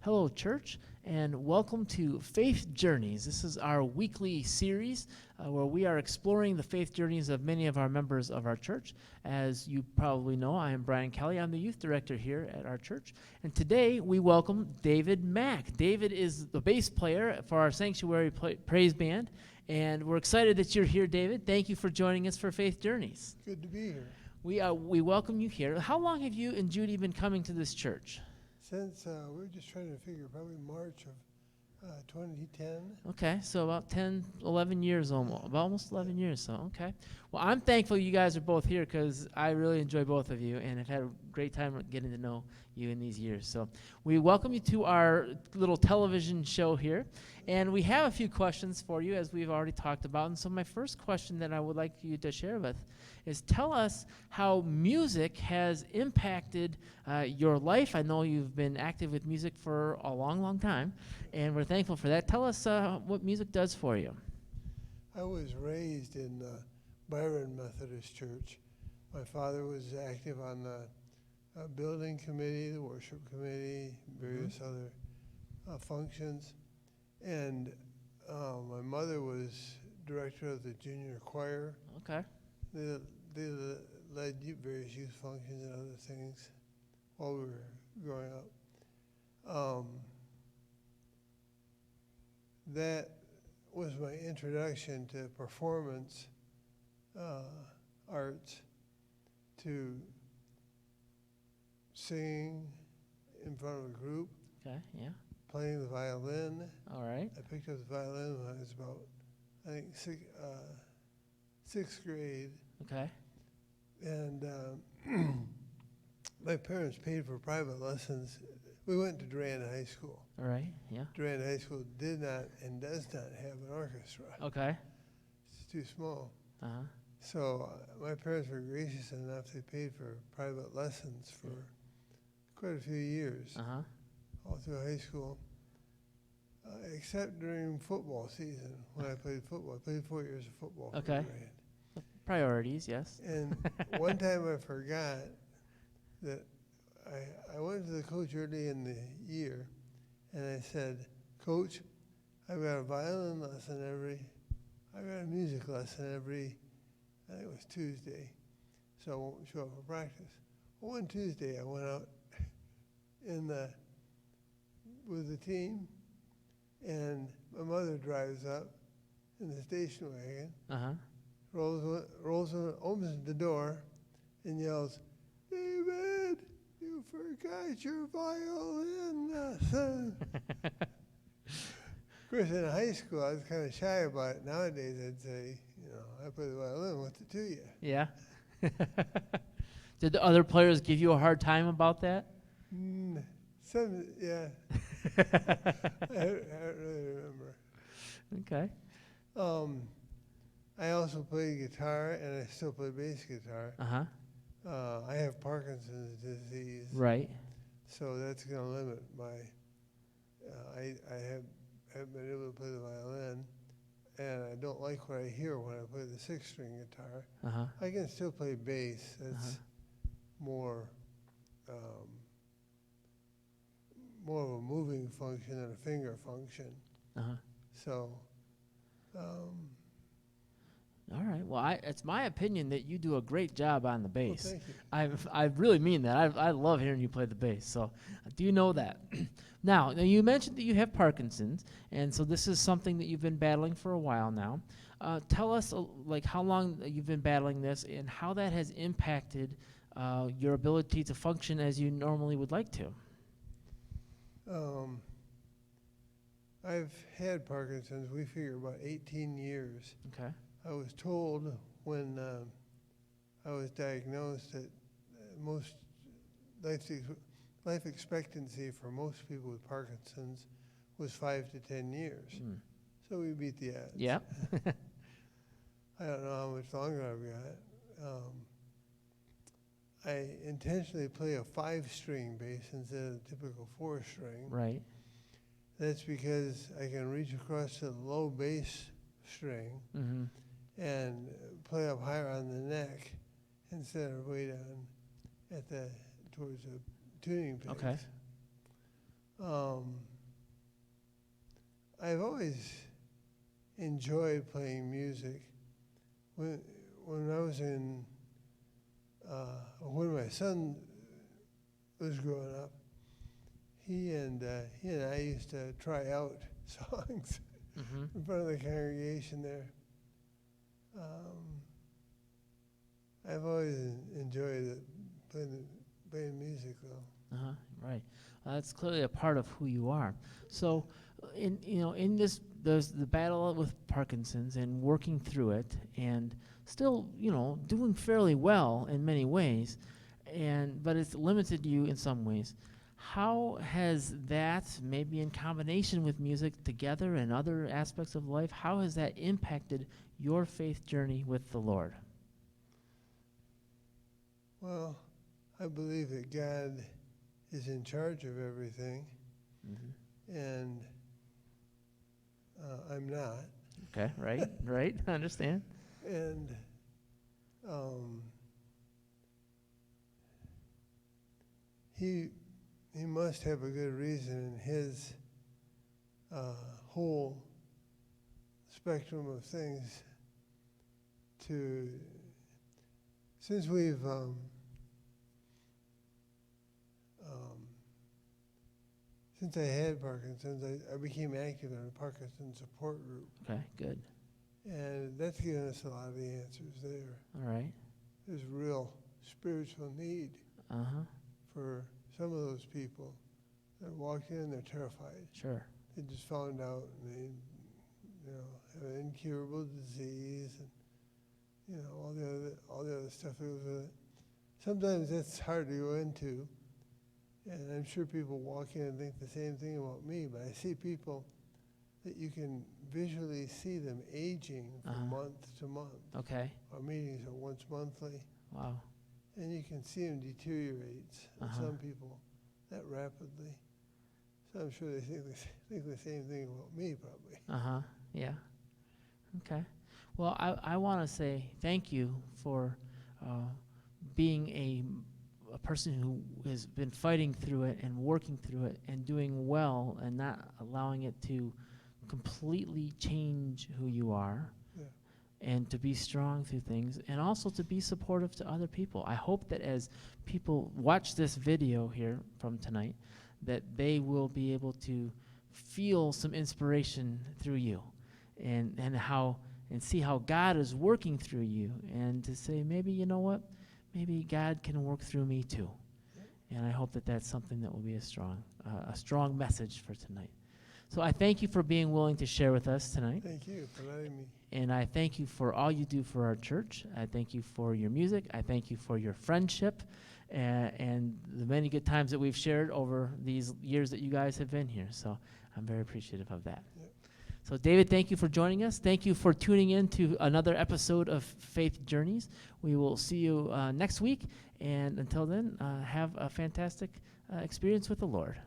Hello, church, and welcome to Faith Journeys. This is our weekly series where we are exploring the faith journeys of many of our members of our church. As you probably know, I am Brian Kelly. I'm the youth director here at our church. And today we welcome David Mack. David is the bass player for our Sanctuary Praise Band, and we're excited that you're here, David. Thank you for joining us for Faith Journeys. Good to be here. We welcome you here. How long have you and Judy been coming to this church? Since we're just trying to figure, probably March of 2010. Okay, so about 10, 11 years almost 11 years, so okay. Well, I'm thankful you guys are both here because I really enjoy both of you and have had a great time getting to know you in these years. So we welcome you to our little television show here, and we have a few questions for you as we've already talked about. And so my first question that I would like you to share with is tell us how music has impacted your life. I know you've been active with music for a long, long time, and we're thankful for that. Tell us what music does for you. I was raised in Byron Methodist Church. My father was active on the building committee, the worship committee, various other functions. And my mother was director of the junior choir. Okay. They led various youth functions and other things while we were growing up. That was my introduction to performance arts, to singing in front of a group, Okay, yeah. playing the violin. All right. I picked up the violin when I was about, I think, sixth grade. Okay. And my parents paid for private lessons. We went to Durand High School. All right, yeah. Durand High School did not and does not have an orchestra. Okay. It's too small. Uh-huh. So my parents were gracious enough. They paid for private lessons for quite a few years, Uh-huh. all through high school, except during football season when I played football. I played 4 years of football for Okay. Durand. Priorities, yes. And one time I forgot that I went to the coach early in the year, and I said, "Coach, I've got a violin lesson I've got a music lesson every, I think it was Tuesday, so I won't show up for practice." Well, one Tuesday I went out with the team, and my mother drives up in the station wagon, Uh-huh. opens the door, and yells, "David, you forgot your violin lesson." Of course, in high school, I was kind of shy about it. Nowadays, I'd say, I play the violin. What's it to you? Yeah. Did the other players give you a hard time about that? Yeah. I don't really remember. Okay. I also play guitar, and I still play bass guitar. Uh-huh. I have Parkinson's disease. Right. So that's going to limit my. I haven't been able to play the violin, and I don't like what I hear when I play the six-string guitar. Uh-huh. I can still play bass. That's more of a moving function than a finger function. Uh-huh. So. All right. Well, it's my opinion that you do a great job on the bass. Well, thank you. I really mean that. I love hearing you play the bass. So I do know that. Now, you mentioned that you have Parkinson's, and so this is something that you've been battling for a while now. Tell us how long you've been battling this and how that has impacted your ability to function as you normally would like to. I've had Parkinson's, we figure about 18 years. Okay. I was told when I was diagnosed that most life expectancy for most people with Parkinson's was 5 to 10 years. So we beat the odds. Yeah. I don't know how much longer I've got. I intentionally play a 5-string bass instead of the typical 4-string. Right. That's because I can reach across to the low bass string and play up higher on the neck instead of way down towards the tuning pegs. Okay. I've always enjoyed playing music. When I was when my son was growing up, he and I used to try out songs Mm-hmm. in front of the congregation there. I've always enjoyed it, playing music, though. Uh-huh. Right. That's clearly a part of who you are. So, in this, there's the battle with Parkinson's and working through it, and still, doing fairly well in many ways, but it's limited you in some ways. How has that, maybe in combination with music together and other aspects of life, how has that impacted your faith journey with the Lord? Well, I believe that God is in charge of everything, Mm-hmm. and I'm not. Okay, right, right, I understand. And he must have a good reason in his whole spectrum of things to, since we've since I had Parkinson's, I became active in a Parkinson support group, Okay, good. and that's given us a lot of the answers there. All right. There's real spiritual need Uh-huh. for some of those people that walk in, they're terrified. Sure. They just found out and they, have an incurable disease and, all the other stuff that goes with it. Sometimes that's hard to go into, and I'm sure people walk in and think the same thing about me, but I see people that you can visually see them aging from month to month. Okay. Our meetings are once monthly. Wow. And you can see them deteriorate, and some people that rapidly. So I'm sure they think the same thing about me, probably. Uh-huh. Yeah. Okay. Well, I want to say thank you for being a person who has been fighting through it and working through it and doing well and not allowing it to completely change who you are. Yeah. And to be strong through things, and also to be supportive to other people. I hope that as people watch this video here from tonight, that they will be able to feel some inspiration through you, and see how God is working through you, and to say, maybe, you know what, maybe God can work through me too. And I hope that that's something that will be a strong message for tonight. So I thank you for being willing to share with us tonight. Thank you for letting me. And I thank you for all you do for our church. I thank you for your music. I thank you for your friendship and the many good times that we've shared over these years that you guys have been here. So I'm very appreciative of that. Yep. So David, thank you for joining us. Thank you for tuning in to another episode of Faith Journeys. We will see you next week. And until then, have a fantastic experience with the Lord.